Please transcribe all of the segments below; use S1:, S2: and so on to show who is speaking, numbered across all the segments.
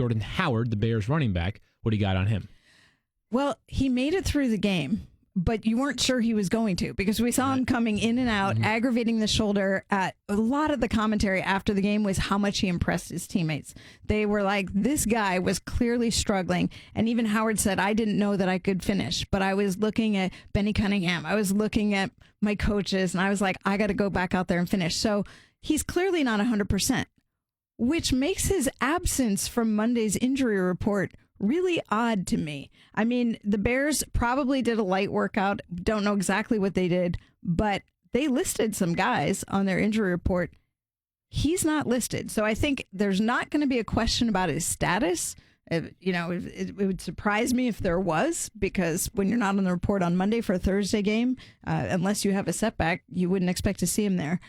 S1: Jordan Howard, the Bears running back. What do you got on him?
S2: Well, he made it through the game, but you weren't sure he was going to because we saw him coming in and out, aggravating the shoulder. A lot of the commentary after the game was how much he impressed his teammates. They were like, this guy was clearly struggling. And even Howard said, I didn't know that I could finish, but I was looking at Benny Cunningham. I was looking at my coaches, and I was like, I got to go back out there and finish. So he's clearly not 100%, which makes his absence from Monday's injury report really odd to me. I mean, the Bears probably did a light workout. Don't know exactly what they did, but they listed some guys on their injury report. He's not listed. So I think there's not going to be a question about his status. It would surprise me if there was, because when you're not on the report on Monday for a Thursday game, unless you have a setback, you wouldn't expect to see him there.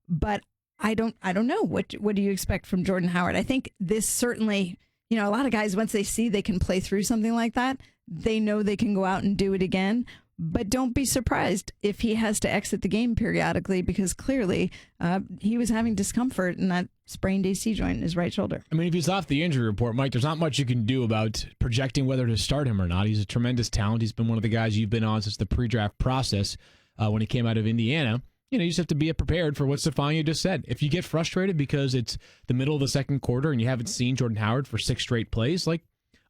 S2: But I don't know. What do you expect from Jordan Howard? I think this certainly... a lot of guys, once they see they can play through something like that, they know they can go out and do it again. But don't be surprised if he has to exit the game periodically, because clearly he was having discomfort in that sprained AC joint in his right shoulder.
S1: I mean, if he's off the injury report, Mike, there's not much you can do about projecting whether to start him or not. He's a tremendous talent. He's been one of the guys you've been on since the pre-draft process when he came out of Indiana. You just have to be prepared for what Stephania just said. If you get frustrated because it's the middle of the second quarter and you haven't seen Jordan Howard for 6 straight plays,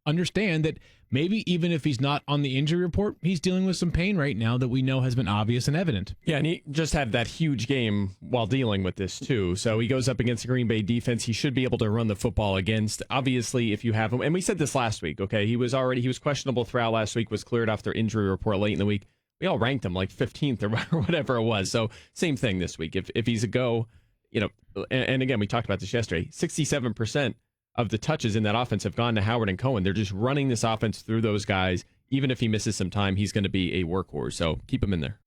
S1: understand that maybe even if he's not on the injury report, he's dealing with some pain right now that we know has been obvious and evident.
S3: Yeah, and he just had that huge game while dealing with this, too. So he goes up against the Green Bay defense. He should be able to run the football against. Obviously, if you have him, and we said this last week, okay? He was questionable throughout last week, was cleared off their injury report late in the week. We all ranked him 15th or whatever it was. So same thing this week. If he's a go, and again, we talked about this yesterday, 67% of the touches in that offense have gone to Howard and Cohen. They're just running this offense through those guys. Even if he misses some time, he's going to be a workhorse. So keep him in there.